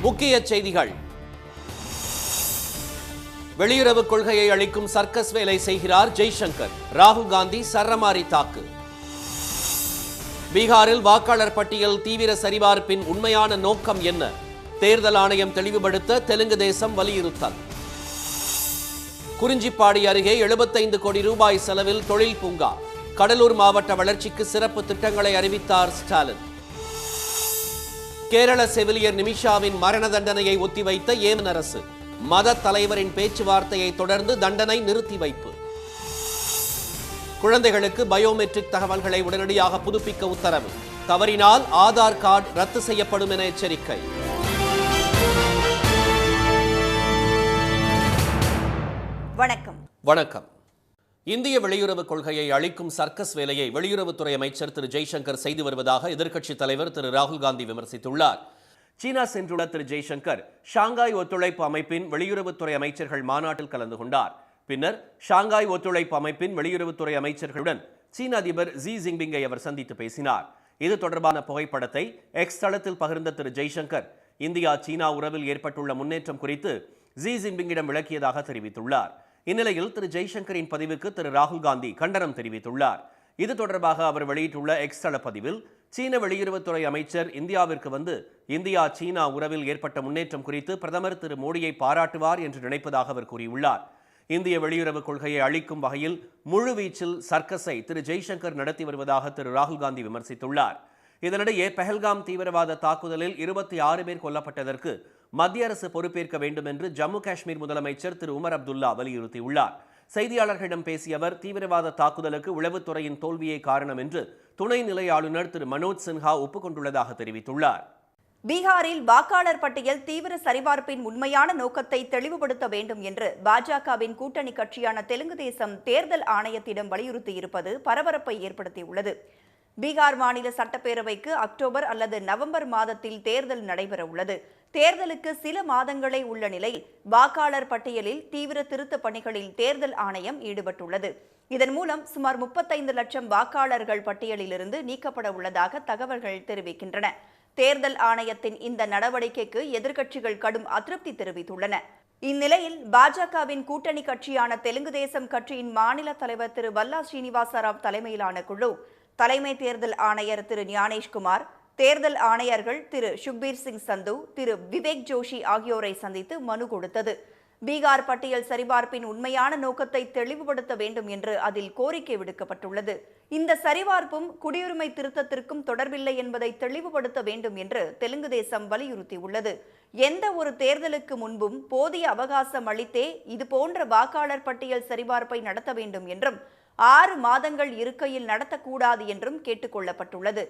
முக்கிய செய்திகள். வெளியுறவு கொள்கையை அளிக்கும் சர்க்கஸ் வேலை செய்கிறார் ஜெய்சங்கர். ராகுல் காந்தி சரமாரி தாக்கு. பீகாரில் வாக்காளர் பட்டியல் தீவிர சரிபார்ப்பின் உண்மையான நோக்கம் என்ன? தேர்தல் ஆணையம் தெளிவுபடுத்த தெலுங்கு தேசம் வலியுறுத்தல். குறிஞ்சிப்பாடி அருகே 75 கோடி ரூபாய் செலவில் தொழில் பூங்கா. கடலூர் மாவட்ட வளர்ச்சிக்கு சிறப்பு திட்டங்களை அறிவித்தார் ஸ்டாலின். கேரள செவிலியர் நிமிஷாவின் மரண தண்டனையை ஒத்திவைத்த ஏமன் அரசு. மத தலைவரின் பேச்சுவார்த்தையை தொடர்ந்து தண்டனை நிறுத்தி வைப்பு. குழந்தைகளுக்கு பயோமெட்ரிக் தகவல்களை உடனடியாக புதுப்பிக்க உத்தரவு. தவறினால் ஆதார் கார்டு ரத்து செய்யப்படும் என எச்சரிக்கை. வணக்கம். வணக்கம். இந்திய வெளியுறவு கொள்கையை அளிக்கும் சர்க்கஸ் வேலையை வெளியுறவுத்துறை அமைச்சர் திரு ஜெய்சங்கர் செய்து வருவதாக எதிர்க்கட்சித் தலைவர் திரு ராகுல் காந்தி விமர்சித்துள்ளார். சீனா சென்றுள்ள திரு ஜெய்சங்கர் ஷாங்காய் ஒத்துழைப்பு அமைப்பின் வெளியுறவுத்துறை அமைச்சர்கள் மாநாட்டில் கலந்து கொண்டார். பின்னர் ஷாங்காய் ஒத்துழைப்பு அமைப்பின் வெளியுறவுத்துறை அமைச்சர்களுடன் சீன அதிபர் ஜி ஜின்பிங்கை அவர் சந்தித்து பேசினார். இது தொடர்பான புகைப்படத்தை எக்ஸ் தளத்தில் பகிர்ந்த திரு ஜெய்சங்கர் இந்தியா சீனா உறவில் ஏற்பட்டுள்ள முன்னேற்றம் குறித்து ஜி ஜின்பிங்கிடம் விளக்கியதாக தெரிவித்துள்ளார். இந்நிலையில் திரு ஜெய்சங்கரின் பதிவுக்கு திரு ராகுல் காந்தி கண்டனம் தெரிவித்துள்ளார். இது தொடர்பாக அவர் வெளியிட்டுள்ள எக்ஸ் தள பதிவில் சீன வெளியுறவுத்துறை அமைச்சர் இந்தியாவிற்கு வந்து இந்தியா சீனா உறவில் ஏற்பட்ட முன்னேற்றம் குறித்து பிரதமர் திரு மோடியை பாராட்டுவார் என்று நினைப்பதாக அவர் கூறியுள்ளார். இந்திய வெளியுறவு கொள்கையை அளிக்கும் வகையில் முழுவீச்சில் சர்க்கஸை திரு ஜெய்சங்கர் நடத்தி வருவதாக திரு ராகுல் காந்தி விமர்சித்துள்ளார். இதனிடையே பெஹல்காம் தீவிரவாத தாக்குதலில் 26 பேர் கொல்லப்பட்டதற்கு மத்திய அரசு பொறுப்பேற்க வேண்டும் என்று ஜம்மு காஷ்மீர் முதலமைச்சர் திரு உமர் அப்துல்லா வலியுறுத்தியுள்ளார். செய்தியாளர்களிடம் பேசிய அவர் தீவிரவாத தாக்குதலுக்கு உளவுத்துறையின் தோல்வியே காரணம் என்று துணைநிலை ஆளுநர் திரு மனோஜ் சின்ஹா ஒப்புக்கொண்டுள்ளதாக தெரிவித்துள்ளார். பீகாரில் வாக்காளர் பட்டியல் தீவிர சரிபார்ப்பின் உண்மையான நோக்கத்தை தெளிவுபடுத்த வேண்டும் என்று பாஜகவின் கூட்டணி கட்சியான தெலுங்கு தேசம் தேர்தல் ஆணையத்திடம் வலியுறுத்தியிருப்பது பரபரப்பை ஏற்படுத்தியுள்ளது. பீகார் மாநில சட்டப்பேரவைக்கு அக்டோபர் அல்லது நவம்பர் மாதத்தில் தேர்தல் நடைபெற உள்ளது. தேர்தலுக்கு சில மாதங்களே உள்ள நிலையில் வாக்காளர் பட்டியலில் தீவிர திருத்த பணிகளில் தேர்தல் ஆணையம் ஈடுபட்டுள்ளது. இதன் மூலம் சுமார் 35 லட்சம் வாக்காளர்கள் பட்டியலிலிருந்து நீக்கப்பட உள்ளதாக தகவல்கள் தெரிவிக்கின்றன. தேர்தல் ஆணையத்தின் இந்த நடவடிக்கைக்கு எதிர்க்கட்சிகள் கடும் அதிருப்தி தெரிவித்துள்ளன. இந்நிலையில் பாஜகவின் கூட்டணி கட்சியான தெலுங்கு தேசம் கட்சியின் மாநில தலைவர் திரு வல்லா ஸ்ரீனிவாச ராவ் தலைமையிலான குழு தலைமை தேர்தல் ஆணையர் திரு ஞானேஷ்குமார், தேர்தல் ஆணையர்கள் திரு சுக்பீர் சிங் சந்து, திரு விவேக் ஜோஷி ஆகியோரை சந்தித்து மனு கொடுத்தது. பீகார் பட்டியல் சரிபார்ப்பின் உண்மையான நோக்கத்தை தெளிவுபடுத்த வேண்டும் என்று அதில் கோரிக்கை விடுக்கப்பட்டுள்ளது. இந்த சரிபார்ப்பும் குடியுரிமை திருத்தத்திற்கும் தொடர்பில்லை என்பதை தெளிவுபடுத்த வேண்டும் என்று தெலுங்கு தேசம் வலியுறுத்தியுள்ளது. எந்த ஒரு தேர்தலுக்கு முன்பும் போதிய அவகாசம் அளித்தே இதுபோன்ற வாக்காளர் பட்டியல் சரிபார்ப்பை நடத்த வேண்டும் என்றும் 6 மாதங்கள் இருக்கையில் நடத்தக்கூடாது என்றும் கேட்டுக் கொள்ளப்பட்டுள்ளது.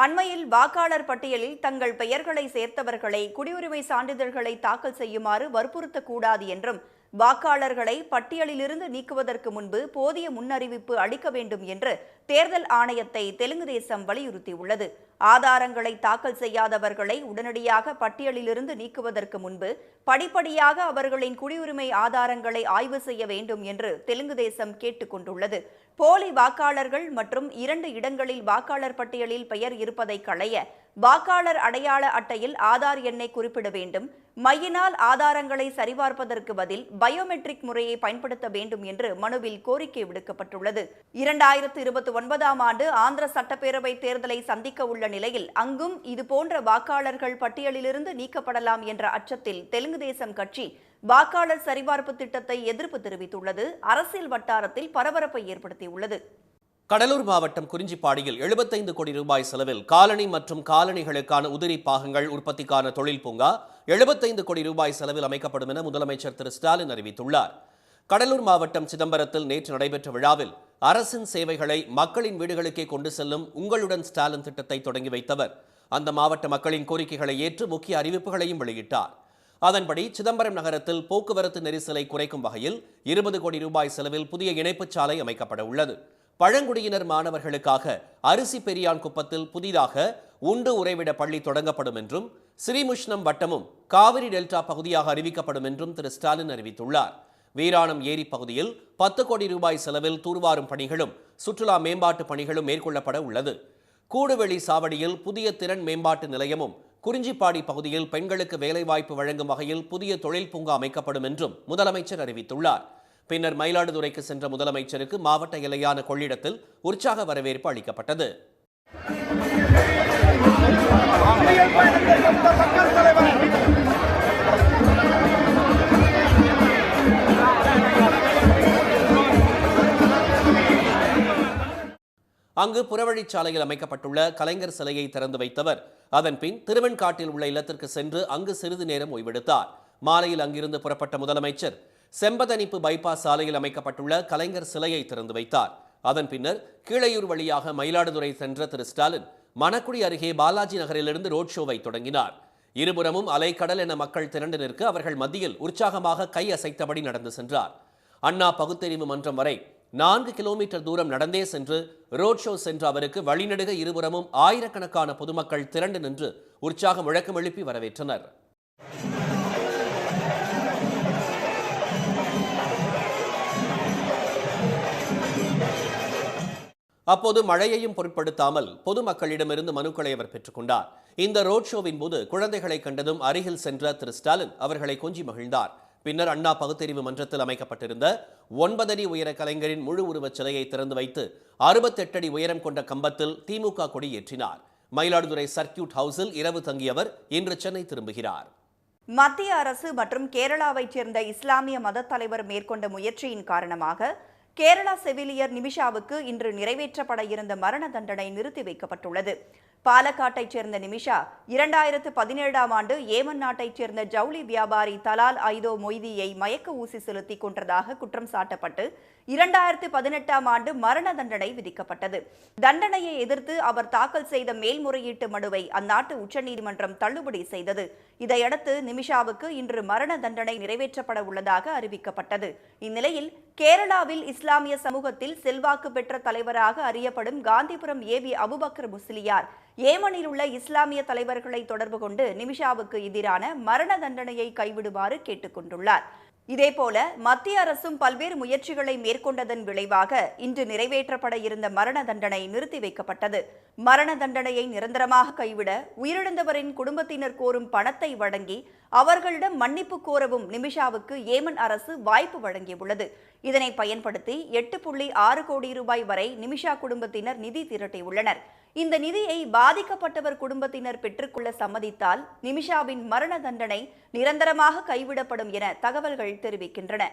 அண்மையில் வாக்காளர் பட்டியலில் தங்கள் பெயர்களை சேர்த்தவர்களை குடியுரிமை சான்றிதழ்களை தாக்கல் செய்யுமாறு வற்புறுத்தக்கூடாது என்றும் வாக்காளர்களை பட்டியலிலிருந்து நீக்குவதற்கு முன்பு போதிய முன்னறிவிப்பு அளிக்க வேண்டும் என்று தேர்தல் ஆணையத்தை தெலுங்கு தேசம் வலியுறுத்தியுள்ளது. ஆதாரங்களை தாக்கல் செய்யாதவர்களை உடனடியாக பட்டியலிலிருந்து நீக்குவதற்கு முன்பு படிப்படியாக அவர்களின் குடியுரிமை ஆதாரங்களை ஆய்வு செய்ய வேண்டும் என்று தெலுங்கு தேசம் கேட்டுக் கொண்டுள்ளது. போலி வாக்காளர்கள் மற்றும் 2 இடங்களில் வாக்காளர் பட்டியலில் பெயர் இருப்பதை களைய வாக்காளர் அடையாள அட்டையில் ஆதார் எண்ணை குறிப்பிட வேண்டும். மையினால் ஆதாரங்களை சரிபார்ப்பதற்கு பதில் பயோமெட்ரிக் முறையை பயன்படுத்த வேண்டும் என்று மனுவில் கோரிக்கை விடுக்கப்பட்டுள்ளது. 2029ஆம் ஆண்டு ஆந்திர சட்டப்பேரவை தேர்தலை சந்திக்க உள்ள நிலையில் அங்கும் இதுபோன்ற வாக்காளர்கள் பட்டியலிலிருந்து நீக்கப்படலாம் என்ற அச்சத்தில் தெலுங்கு தேசம் கட்சி வாக்காளர் சரிபார்ப்பு திட்டத்தை எதிர்ப்பு தெரிவித்துள்ளது. அரசியல் வட்டாரத்தில் பரபரப்பை ஏற்படுத்தியுள்ளது. கடலூர் மாவட்டம் குறிஞ்சிப்பாடியில் 75 கோடி ரூபாய் செலவில் காலனி மற்றும் காலனிகளுக்கான உதிரி பாகங்கள் உற்பத்திக்கான தொழில் பூங்கா 75 கோடி ரூபாய் செலவில் அமைக்கப்படும் என முதலமைச்சர் திரு ஸ்டாலின் அறிவித்துள்ளார். கடலூர் மாவட்டம் சிதம்பரத்தில் நேற்று நடைபெற்ற விழாவில் அரசின் சேவைகளை மக்களின் வீடுகளுக்கே கொண்டு செல்லும் உங்களுடன் ஸ்டாலின் திட்டத்தை தொடங்கி வைத்தவர் அந்த மாவட்ட மக்களின் கோரிக்கைகளை ஏற்று முக்கிய அறிவிப்புகளையும் வெளியிட்டார். அதன்படி சிதம்பரம் நகரத்தில் போக்குவரத்து நெரிசலை குறைக்கும் வகையில் 20 கோடி ரூபாய் செலவில் புதிய இணைப்புச் சாலை அமைக்கப்பட உள்ளது. பழங்குடியினர் மாணவர்களுக்காக அரிசி பெரியான் குப்பத்தில் புதிதாக உண்டு உறைவிட பள்ளி தொடங்கப்படும் என்றும் ஸ்ரீமுஷ்ணம் வட்டமும் காவிரி டெல்டா பகுதியாக அறிவிக்கப்படும் என்றும் திரு ஸ்டாலின் அறிவித்துள்ளார். வீராணம் ஏரி பகுதியில் 10 கோடி ரூபாய் செலவில் தூர்வாரும் பணிகளும் சுற்றுலா மேம்பாட்டு பணிகளும் மேற்கொள்ளப்பட உள்ளது. கூடுவெளி சாவடியில் புதிய திறன் மேம்பாட்டு நிலையமும் குறிஞ்சிப்பாடி பகுதியில் பெண்களுக்கு வேலைவாய்ப்பு வழங்கும் வகையில் புதிய தொழில் பூங்கா அமைக்கப்படும் என்றும் முதலமைச்சர் அறிவித்துள்ளார். பின்னர் மயிலாடுதுறைக்கு சென்ற முதலமைச்சருக்கு மாவட்ட எல்லையான கொள்ளிடத்தில் உற்சாக வரவேற்பு அளிக்கப்பட்டது. அங்கு புறவழிச்சாலையில் அமைக்கப்பட்டுள்ள கலைஞர் சிலையை திறந்து வைத்தவர் அதன் பின் திருவெண்காட்டில் உள்ள இல்லத்திற்கு சென்று அங்கு சிறிது நேரம் ஓய்வெடுத்தார். மாலையில் அங்கிருந்து புறப்பட்ட முதலமைச்சர் செம்பதனிப்பு பைபாஸ் சாலையில் அமைக்கப்பட்டுள்ள கலைஞர் சிலையை திறந்து வைத்தார். அதன் பின்னர் கீழையூர் வழியாக மயிலாடுதுறை சென்ற திரு ஸ்டாலின் மணக்குடி அருகே பாலாஜி நகரிலிருந்து ரோட் ஷோவை தொடங்கினார். இருபுறமும் அலைக்கடல் என மக்கள் திரண்டு நிற்க அவர்கள் மத்தியில் உற்சாகமாக கை அசைத்தபடி நடந்து சென்றார். அண்ணா பகுத்தறிவு மன்றம் வரை 4 கிலோமீட்டர் தூரம் நடந்தே சென்று ரோட் ஷோ சென்ற அவருக்கு வழிநெடுக இருபுறமும் ஆயிரக்கணக்கான பொதுமக்கள் திரண்டு நின்று உற்சாக முழக்கம் எழுப்பி வரவேற்றனர். அப்போது மழையையும் பொருட்படுத்தாமல் பொதுமக்களிடமிருந்து மனுக்களை அவர் பெற்றுக்கொண்டார். இந்த ரோட் ஷோவின் போது குழந்தைகளை கண்டதும் அருகில் சென்ற திரு ஸ்டாலின் அவர்களை கொஞ்சி மகிழ்ந்தார். பின்னர் அண்ணா பகுத்தறிவு மன்றத்தில் அமைக்கப்பட்டிருந்த 9 அடி உயர கலைஞரின் முழு உருவச் சிலையை திறந்து வைத்து 68 அடி உயரம் கொண்ட கம்பத்தில் திமுக கொடி ஏற்றினார். மயிலாடுதுறை சர்க்கியூட் ஹவுஸில் இரவு தங்கியவர் இன்று சென்னை திரும்புகிறார். மத்திய அரசு மற்றும் கேரளாவைச் சேர்ந்த இஸ்லாமிய மத தலைவர் மேற்கொண்ட முயற்சியின் காரணமாக கேரளா செவிலியர் நிமிஷாவுக்கு இன்று நிறைவேற்றப்பட இருந்த மரண தண்டனை நிறுத்தி வைக்கப்பட்டுள்ளது. பாலக்காட்டைச் சேர்ந்த நிமிஷா 2017ஆம் ஆண்டு ஏமன் நாட்டைச் சேர்ந்த ஜவுளி வியாபாரி தலால் ஐதோ மொய்தியை மயக்க ஊசி செலுத்தி கொன்றதாக குற்றம் சாட்டப்பட்டு 2018ஆம் ஆண்டு மரண தண்டனை விதிக்கப்பட்டது. தண்டனையை எதிர்த்து அவர் தாக்கல் செய்த மேல்முறையீட்டு மனுவை அந்நாட்டு உச்சநீதிமன்றம் தள்ளுபடி செய்தது. இதையடுத்து நிமிஷாவுக்கு இன்று மரண தண்டனை நிறைவேற்றப்பட உள்ளதாக அறிவிக்கப்பட்டது. இந்நிலையில் கேரளாவில் இஸ்லாமிய சமூகத்தில் செல்வாக்கு பெற்ற தலைவராக அறியப்படும் காந்திபுரம் ஏவி அபுபக்கர் முஸ்லியார் ஏமனில் உள்ள இஸ்லாமிய தலைவர்களை தொடர்பு கொண்டு நிமிஷாவுக்கு எதிரான மரண தண்டனையை கைவிடுமாறு கேட்டுக் கொண்டுள்ளார். இதேபோல மத்திய அரசும் பல்வேறு முயற்சிகளை மேற்கொண்டதன் விளைவாக இன்று நிறைவேற்றப்பட இருந்த மரண தண்டனை நிறுத்தி வைக்கப்பட்டது. மரண தண்டனையை நிரந்தரமாக கைவிட உயிரிழந்தவரின் குடும்பத்தினர் கோரும் பணத்தை வழங்கி அவர்களிடம் மன்னிப்பு கோரவும் நிமிஷாவுக்கு ஏமன் அரசு வாய்ப்பு வழங்கியுள்ளது. இதனை பயன்படுத்தி 8.6 கோடி ரூபாய் வரை நிமிஷா குடும்பத்தினர் நிதி திரட்டியுள்ளனர். இந்த நிதியை பாதிக்கப்பட்டவர் குடும்பத்தினர் பெற்றுக்கொள்ள சம்மதித்தால் நிமிஷாவின் மரண தண்டனை நிரந்தரமாக கைவிடப்படும் என தகவல்கள் தெரிவிக்கின்றன.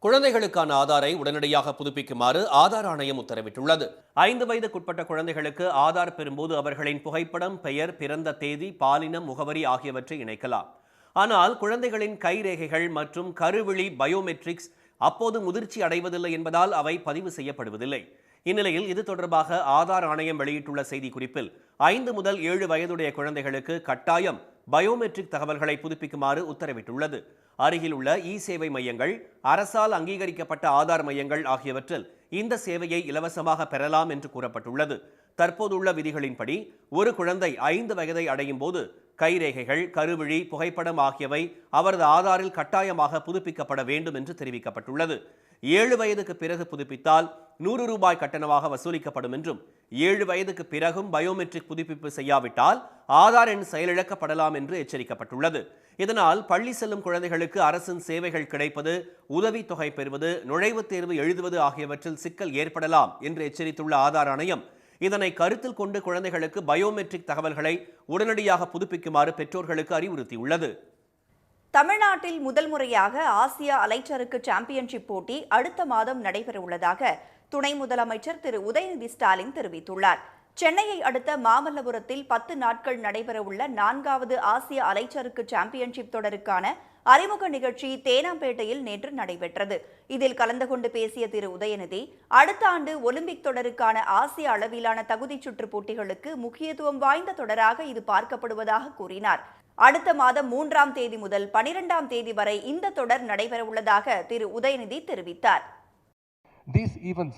குழந்தைகளுக்கான ஆதாரை உடனடியாக புதுப்பிக்குமாறு ஆதார் ஆணையம் உத்தரவிட்டுள்ளது. 5 வயதுக்குட்பட்ட குழந்தைகளுக்கு ஆதார் பெறும்போது அவர்களின் புகைப்படம், பெயர், பிறந்த தேதி, பாலினம், முகவரி ஆகியவற்றை இணைக்கலாம். ஆனால் குழந்தைகளின் கைரேகைகள் மற்றும் கருவிழி பயோமெட்ரிக்ஸ் அப்போது முதிர்ச்சி அடைவதில்லை என்பதால் அவை பதிவு செய்யப்படுவதில்லை. இந்நிலையில் இது தொடர்பாக ஆதார் ஆணையம் வெளியிட்டுள்ள செய்திக்குறிப்பில் 5 முதல் 7 வயதுடைய குழந்தைகளுக்கு கட்டாயம் பயோமெட்ரிக் தகவல்களை புதுப்பிக்குமாறு உத்தரவிட்டுள்ளது. அருகில் உள்ள சேவை மையங்கள், அரசால் அங்கீகரிக்கப்பட்ட ஆதார் மையங்கள் ஆகியவற்றில் இந்த சேவையை இலவசமாக பெறலாம் என்று கூறப்பட்டுள்ளது. தற்போதுள்ள விதிகளின்படி ஒரு குழந்தை 5 வயதை அடையும் போது கைரேகைகள், கருவிழி, புகைப்படம் ஆகியவை அவரது ஆதாரில் கட்டாயமாக புதுப்பிக்கப்பட வேண்டும் என்று தெரிவிக்கப்பட்டுள்ளது. 7 வயதுக்கு பிறகு புதுப்பித்தால் 100 ரூபாய் கட்டணமாக வசூலிக்கப்படும் என்றும் 7 வயதுக்கு பிறகும் பயோமெட்ரிக் புதுப்பிப்பு செய்யாவிட்டால் ஆதார் எண் செயலிழக்கப்படலாம் என்று எச்சரிக்கப்பட்டுள்ளது. இதனால் பள்ளி செல்லும் குழந்தைகளுக்கு அரசின் சேவைகள் கிடைப்பது, உதவித்தொகை பெறுவது, நுழைவுத் தேர்வு எழுதுவது ஆகியவற்றில் சிக்கல் ஏற்படலாம் என்று எச்சரித்துள்ள ஆதார் ஆணையம் இதனை கருத்தில் கொண்டு குழந்தைகளுக்கு பயோமெட்ரிக் தகவல்களை உடனடியாக புதுப்பிக்குமாறு பெற்றோர்களுக்கு அறிவுறுத்தியுள்ளது. தமிழ்நாட்டில் முதல் முறையாக ஆசிய அலைச்சறுக்கு சாம்பியன்ஷிப் போட்டி அடுத்த மாதம் நடைபெறவுள்ளதாக துணை முதலமைச்சர் திரு உதயநிதி ஸ்டாலின் தெரிவித்துள்ளார். சென்னையை அடுத்த மாமல்லபுரத்தில் 10 நாட்கள் நடைபெறவுள்ள 4வது ஆசிய அலைச்சறுக்கு சாம்பியன்ஷிப் தொடருக்கான அறிமுக நிகழ்ச்சி தேனாம்பேட்டையில் நேற்று நடைபெற்றது. இதில் கலந்து கொண்டு பேசிய திரு உதயநிதி, அடுத்த ஆண்டு ஒலிம்பிக் தொடருக்கான ஆசிய அளவிலான தகுதிச் சுற்று போட்டிகளுக்கு முக்கியத்துவம் வாய்ந்த தொடராக இது பார்க்கப்படுவதாக கூறினார். அடுத்த மாதம் 3ஆம் தேதி முதல் 12ஆம் தேதி வரை இந்த தொடர் நடைபெறவுள்ளதாக திரு உதயநிதி தெரிவித்தார். These events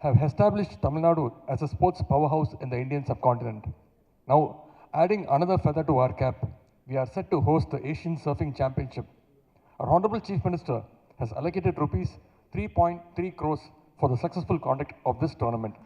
have established Tamil Nadu as a sports powerhouse in the Indian subcontinent. Now, adding another feather to our cap, we are set to host the Asian Surfing Championship. Our Honorable Chief Minister has allocated rupees 3.3 crores for the successful conduct of this tournament.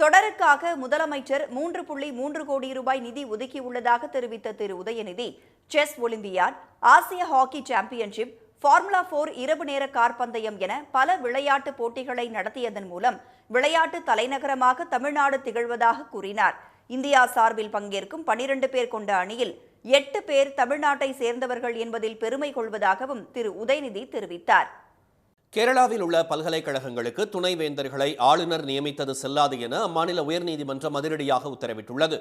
தொடருக்காக முதலமைச்சர் 3.3 கோடி ரூபாய் நிதி ஒதுக்கியுள்ளதாக தெரிவித்த Thiru Udhayanidhi, chess olympiad, ஆசிய hockey championship, formula 4 இரவு நேர car பந்தயம் என பல விளையாட்டு போட்டிகளை நடத்தியதன் மூலம் விளையாட்டு தலைநகரமாக தமிழ்நாடு திகழ்வதாக கூறினார். இந்தியா சார்பில் பங்கேற்கும் 12 பேர் கொண்ட அணியில் 8 பேர் தமிழ்நாட்டை சேர்ந்தவர்கள் என்பதில் பெருமை கொள்வதாகவும் திரு உதயநிதி தெரிவித்தார். கேரளாவில் உள்ள பல்கலைக்கழகங்களுக்கு துணைவேந்தர்களை ஆளுநர் நியமித்தது செல்லாது என அம்மாநில உயர்நீதிமன்றம் அதிரடியாக உத்தரவிட்டுள்ளது.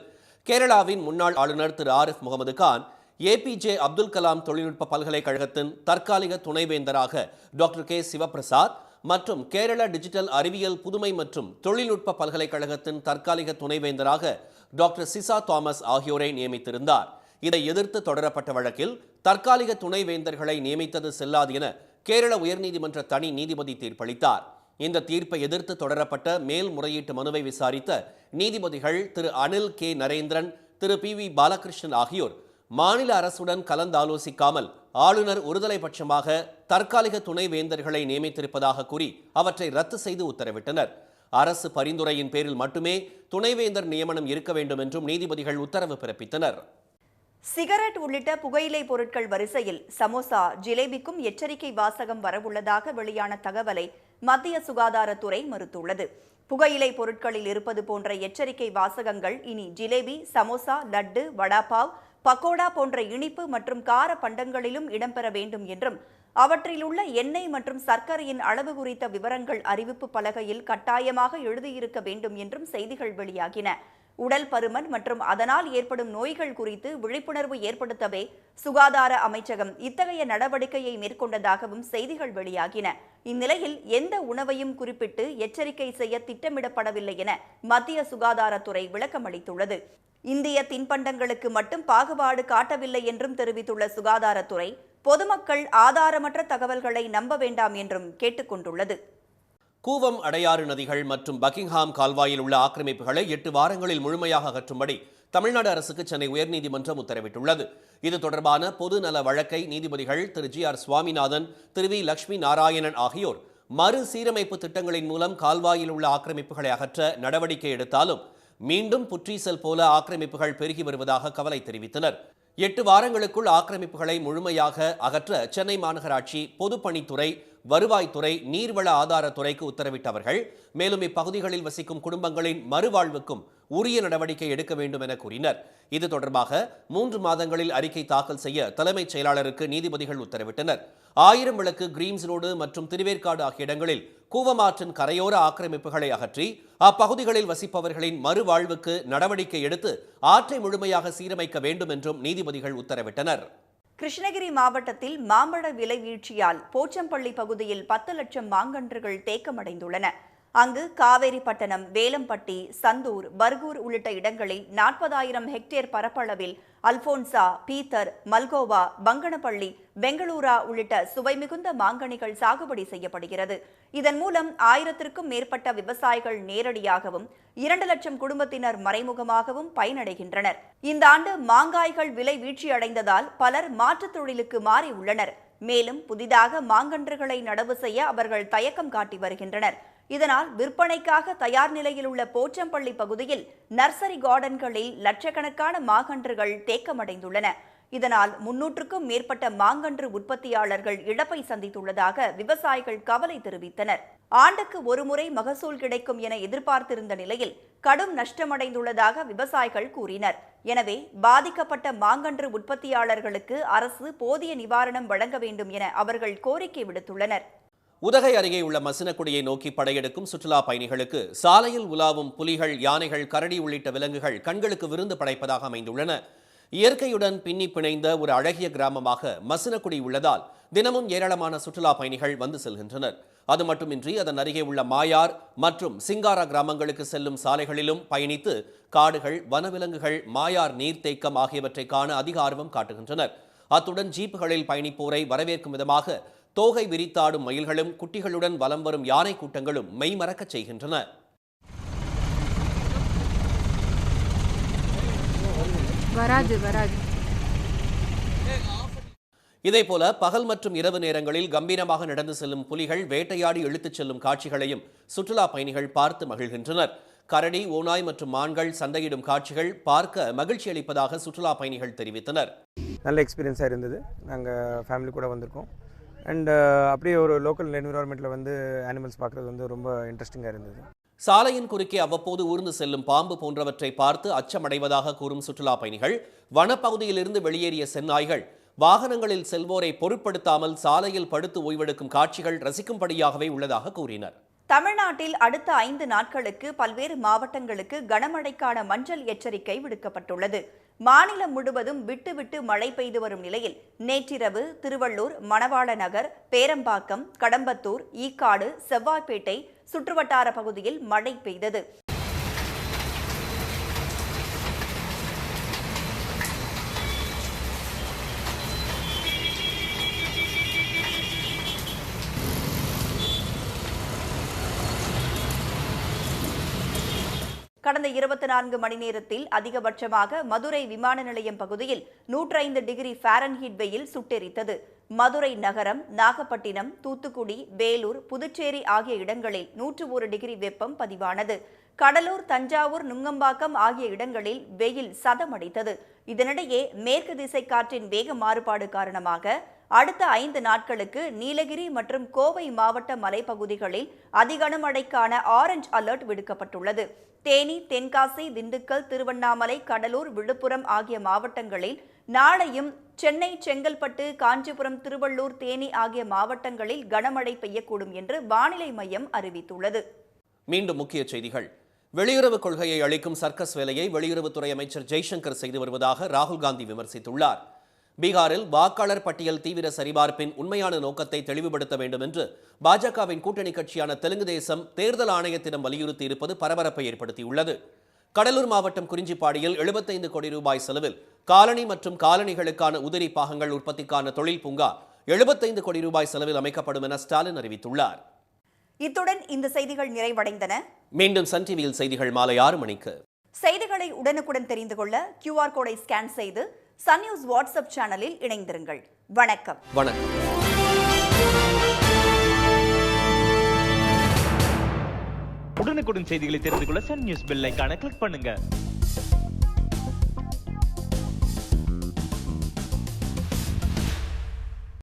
கேரளாவின் முன்னாள் ஆளுநர் திரு ஆரிஃப் முகமது கான் ஏபிஜே அப்துல் கலாம் தொழில்நுட்ப பல்கலைக்கழகத்தின் தற்காலிக துணைவேந்தராக டாக்டர் கே சிவபிரசாத் மற்றும் கேரள டிஜிட்டல் அறிவியல் புதுமை மற்றும் தொழில்நுட்ப பல்கலைக்கழகத்தின் தற்காலிக துணைவேந்தராக டாக்டர் சிசா தாமஸ் ஆகியோரை நியமித்திருந்தார். இதை எதிர்த்து தொடரப்பட்ட வழக்கில் தற்காலிக துணைவேந்தர்களை நியமித்தது செல்லாது என கேரள உயர்நீதிமன்ற தனி நீதிபதி தீர்ப்பளித்தார். இந்த தீர்ப்பை எதிர்த்து தொடரப்பட்ட மேல்முறையீட்டு மனுவை விசாரித்த நீதிபதிகள் திரு அனில் கே நரேந்திரன், திரு PV பாலகிருஷ்ணன் ஆகியோர் மாநில அரசுடன் கலந்தாலோசிக்காமல் ஆளுநர் ஒருதலை பட்சமாக தற்காலிக துணைவேந்தர்களை நியமித்திருப்பதாக கூறி அவற்றை ரத்து செய்து உத்தரவிட்டனர். அரசு பரிந்துரையின் பேரில் மட்டுமே துணைவேந்தர் நியமனம் இருக்க வேண்டும் என்றும் நீதிபதிகள் உத்தரவு பிறப்பித்தனர். சிகரெட் உள்ளிட்ட புகையிலை பொருட்கள் வரிசையில் சமோசா, ஜிலேபிக்கும் எச்சரிக்கை வாசகம் வரவுள்ளதாக வெளியான தகவலை மத்திய சுகாதாரத்துறை மறுத்துள்ளது. புகையிலை பொருட்களில் இருப்பது போன்ற எச்சரிக்கை வாசகங்கள் இனி ஜிலேபி, சமோசா, லட்டு, வடாபாவ், பக்கோடா போன்ற இனிப்பு மற்றும் கார பண்டங்களிலும் இடம்பெற வேண்டும் என்றும் அவற்றில் உள்ள எண்ணெய் மற்றும் சர்க்கரையின் அளவு குறித்த விவரங்கள் அறிவிப்பு பலகையில் கட்டாயமாக எழுதியிருக்க வேண்டும் என்றும் செய்திகள் வெளியாகின. உடல் பருமன் மற்றும் அதனால் ஏற்படும் நோய்கள் குறித்து விழிப்புணர்வு ஏற்படுத்தவே சுகாதார அமைச்சகம் இத்தகைய நடவடிக்கையை மேற்கொண்டதாகவும் செய்திகள் வெளியாகின. இந்நிலையில் எந்த உணவையும் குறிப்பிட்டு எச்சரிக்கை செய்ய திட்டமிடப்படவில்லை என மத்திய சுகாதாரத்துறை விளக்கமளித்துள்ளது. இந்திய தின்பண்டங்களுக்கு மட்டும் பாகுபாடு காட்டவில்லை என்றும் தெரிவித்துள்ள சுகாதாரத்துறை, பொதுமக்கள் ஆதாரமற்ற தகவல்களை நம்ப வேண்டாம் என்றும் கேட்டுக்கொண்டுள்ளது. கூவம், அடையாறு நதிகள் மற்றும் பக்கிங்ஹாம் கால்வாயில் உள்ள ஆக்கிரமிப்புகளை 8 வாரங்களில் முழுமையாக அகற்றும்படி தமிழ்நாடு அரசுக்கு சென்னை உயர்நீதிமன்றம் உத்தரவிட்டுள்ளது. இது தொடர்பான பொது நல வழக்கை நீதிபதிகள் திரு GR சுவாமிநாதன், திரு V லட்சுமி நாராயணன் ஆகியோர் மறுசீரமைப்பு திட்டங்களின் மூலம் கால்வாயில் உள்ள ஆக்கிரமிப்புகளை அகற்ற நடவடிக்கை எடுத்தாலும் மீண்டும் புற்றீசல் போல ஆக்கிரமிப்புகள் பெருகி வருவதாக கவலை தெரிவித்தனர். 8 வாரங்களுக்குள் ஆக்கிரமிப்புகளை முழுமையாக அகற்ற சென்னை மாநகராட்சி, பொதுப்பணித்துறை, வருவாய்த்துறை, நீர்வள ஆதாரத்துறைக்கு உத்தரவிட்ட அவர்கள் மேலும் இப்பகுதிகளில் வசிக்கும் குடும்பங்களின் மறுவாழ்வுக்கும் உரிய நடவடிக்கை எடுக்க வேண்டும் என கூறினர். இது தொடர்பாக 3 மாதங்களில் அறிக்கை தாக்கல் செய்ய தலைமைச் செயலாளருக்கு நீதிபதிகள் உத்தரவிட்டனர். 1000 விளக்கு, கிரீம்ஸ் ரோடு மற்றும் திருவேற்காடு ஆகிய இடங்களில் கூவமாற்றின் கரையோர ஆக்கிரமிப்புகளை அகற்றி அப்பகுதிகளில் வசிப்பவர்களின் மறுவாழ்வுக்கு நடவடிக்கை எடுத்து ஆற்றை முழுமையாக சீரமைக்க வேண்டும் என்றும் நீதிபதிகள் உத்தரவிட்டனர். கிருஷ்ணகிரி மாவட்டத்தில் மாம்பழ விலை வீழ்ச்சியால் போச்சம்பள்ளி பகுதியில் 10 லட்சம் மாங்கன்றுகள் தேக்கமடைந்துள்ளன. அங்கு காவேரிப்பட்டணம், வேலம்பட்டி, சந்தூர், பர்கூர் உள்ளிட்ட இடங்களில் 40,000 ஹெக்டேர் பரப்பளவில் அல்போன்சா, பீத்தர், மல்கோவா, பங்கனப்பள்ளி, பெங்களூரா உள்ளிட்ட சுவை மிகுந்த மாங்கனிகள் சாகுபடி செய்யப்படுகிறது. இதன் மூலம் 1000க்கும் மேற்பட்ட விவசாயிகள் நேரடியாகவும் 2 லட்சம் குடும்பத்தினர் மறைமுகமாகவும் பயனடைகின்றனர். இந்த ஆண்டு மாங்காய்கள் விலை வீழ்ச்சியடைந்ததால் பலர் மாற்றுத் தொழிலுக்கு மாறி உள்ளனர். மேலும் புதிதாக மாங்கன்றுகளை நடவு செய்ய அவர்கள் தயக்கம் காட்டி வருகின்றனர். இதனால் விற்பனைக்காக தயார் நிலையில் உள்ள போச்சம்பள்ளி பகுதியில் நர்சரி கார்டன்களில் லட்சக்கணக்கான மாங்கன்றுகள் தேக்கமடைந்துள்ளன. இதனால் 300க்கும் மேற்பட்ட மாங்கன்று உற்பத்தியாளர்கள் இழப்பை சந்தித்துள்ளதாக விவசாயிகள் கவலை தெரிவித்தனர். ஆண்டுக்கு ஒருமுறை மகசூல் கிடைக்கும் என எதிர்பார்த்திருந்த நிலையில் கடும் நஷ்டமடைந்துள்ளதாக விவசாயிகள் கூறினர். எனவே பாதிக்கப்பட்ட மாங்கன்று உற்பத்தியாளர்களுக்கு அரசு போதிய நிவாரணம் வழங்க வேண்டும் என அவர்கள் கோரிக்கை விடுத்துள்ளனர். உதகை அருகே உள்ள மசினக்குடியை நோக்கி படையெடுக்கும் சுற்றுலா பயணிகளுக்கு சாலையில் உலாவும் புலிகள், யானைகள், கரடி உள்ளிட்ட விலங்குகள் கண்களுக்கு விருந்து படைப்பதாக அமைந்துள்ளன. இயற்கையுடன் பின்னி பிணைந்த ஒரு அழகிய கிராமமாக மசினக்குடி உள்ளதால் தினமும் ஏராளமான சுற்றுலா பயணிகள் வந்து செல்கின்றனர். அது மட்டுமின்றி அதன் அருகே உள்ள மாயார் மற்றும் சிங்காரா கிராமங்களுக்கு செல்லும் சாலைகளிலும் பயணித்து காடுகள், வனவிலங்குகள், மாயார் நீர்த்தேக்கம் ஆகியவற்றை காண அதிக ஆர்வம் காட்டுகின்றனர். அத்துடன் ஜீப்புகளில் பயணிப்போரை வரவேற்கும் விதமாக தோகை விரித்தாடும் மயில்களும் குட்டிகளுடன் வலம் வரும் யானை கூட்டங்களும் மெய்மறக்கச் செய்கின்றன. இதேபோல பகல் மற்றும் இரவு நேரங்களில் கம்பீரமாக நடந்து செல்லும் புலிகள் வேட்டையாடி இழுத்துச் செல்லும் காட்சிகளையும் சுற்றுலா பயணிகள் பார்த்து மகிழ்கின்றனர். கரடி, ஓநாய் மற்றும் மான்கள் சண்டையிடும் காட்சிகள் பார்க்க மகிழ்ச்சி அளிப்பதாக சுற்றுலா பயணிகள் தெரிவித்தனர். நல்ல எக்ஸ்பீரியன்ஸாக இருந்தது. நாங்கள் ஃபேமிலி கூட வந்திருக்கோம். அண்ட் அப்படியே ஒரு லோக்கல் என்விரான்மெண்ட்டில் வந்து அனிமல்ஸ் பார்க்குறது வந்து ரொம்ப இன்ட்ரெஸ்டிங்காக இருந்தது. சாலையின் குறுக்கே அவ்வப்போது ஊர்ந்து செல்லும் பாம்பு போன்றவற்றை பார்த்து அச்சமடைவதாக கூறும் சுற்றுலா பயணிகள், வனப்பகுதியிலிருந்து வெளியேறிய செந்நாய்கள் வாகனங்களில் செல்வோரை பொருட்படுத்தாமல் சாலையில் படுத்து ஓய்வெடுக்கும் காட்சிகள் ரசிக்கும்படியாகவே உள்ளதாக கூறினர். தமிழ்நாட்டில் அடுத்த 5 நாட்களுக்கு பல்வேறு மாவட்டங்களுக்கு கனமழைக்கான மஞ்சள் எச்சரிக்கை விடுக்கப்பட்டுள்ளது. மாநிலம் முழுவதும் விட்டு விட்டு மழை பெய்து வரும் நிலையில் நேற்றிரவு திருவள்ளூர், மணவாள நகர், பேரம்பாக்கம், கடம்பத்தூர், ஈக்காடு, செவ்வாய்ப்பேட்டை சுற்றுவட்டார பகுதியில் மழை பெய்தது. கடந்த 24 மணி நேரத்தில் அதிகபட்சமாக மதுரை விமான நிலையம் பகுதியில் 105 டிகிரி ஃபாரன்ஹீட் வெயில் சுட்டெரித்தது. மதுரை நகரம், நாகப்பட்டினம், தூத்துக்குடி, வேலூர், புதுச்சேரி ஆகிய இடங்களில் 101 டிகிரி வெப்பம் பதிவானது. கடலூர், தஞ்சாவூர், நுங்கம்பாக்கம் ஆகிய இடங்களில் வெயில் சதமடித்தது. இதனிடையே மேற்கு திசை காற்றின் வேக மாறுபாடு காரணமாக அடுத்த 5 நாட்களுக்கு நீலகிரி மற்றும் கோவை மாவட்ட மலைப்பகுதிகளில் அதிகனமழைக்கான ஆரஞ்ச் அலர்ட் விடுக்கப்பட்டுள்ளது. தேனி, தென்காசி, திண்டுக்கல், திருவண்ணாமலை, கடலூர், விழுப்புரம் ஆகிய மாவட்டங்களில் நாளையும், சென்னை, செங்கல்பட்டு, காஞ்சிபுரம், திருவள்ளூர், தேனி ஆகிய மாவட்டங்களில் கனமழை பெய்யக்கூடும் என்று வானிலை மையம் அறிவித்துள்ளது. மீண்டும் முக்கிய செய்திகள். வெளியுறவு கொள்கையை அளிக்கும் சர்க்கஸ் வேலையை வெளியுறவுத்துறை அமைச்சர் ஜெய்சங்கர் செய்து வருவதாக ராகுல் காந்தி விமர்சித்துள்ளார். பீகாரில் வாக்காளர் பட்டியல் தீவிர சரிபார்ப்பின் உண்மையான நோக்கத்தை தெளிவுபடுத்த வேண்டும் என்று பாஜகவின் கூட்டணி கட்சியான தெலுங்கு தேசம் தேர்தல் ஆணையத்திடம் வலியுறுத்தி இருப்பது பரபரப்பை ஏற்படுத்தியுள்ளது. கடலூர் மாவட்டம் குறிஞ்சிப்பாடியில் 75 கோடி ரூபாய் செலவில் காலனி மற்றும் காலனிகளுக்கான உதிரி பாகங்கள் உற்பத்திக்கான தொழில் பூங்கா 75 கோடி ரூபாய் செலவில் அமைக்கப்படும் என ஸ்டாலின் அறிவித்துள்ளார். இத்துடன் இந்த செய்திகள் நிறைவடைந்தன. மீண்டும் சன் டிவியில் செய்திகள் மாலை 6 மணிக்கு. செய்திகளை உடனுக்குடன் தெரிந்து கொள்ள QR கோடை ஸ்கேன் செய்து சன் நியூஸ் வாட்ஸ்அப் சேனலில் இணைந்திருங்கள். வணக்கம். உடனுக்குடன் செய்திகளை தெரிந்து கொள்ள சன் நியூஸ் பெல் ஐகானை கிளிக் பண்ணுங்க.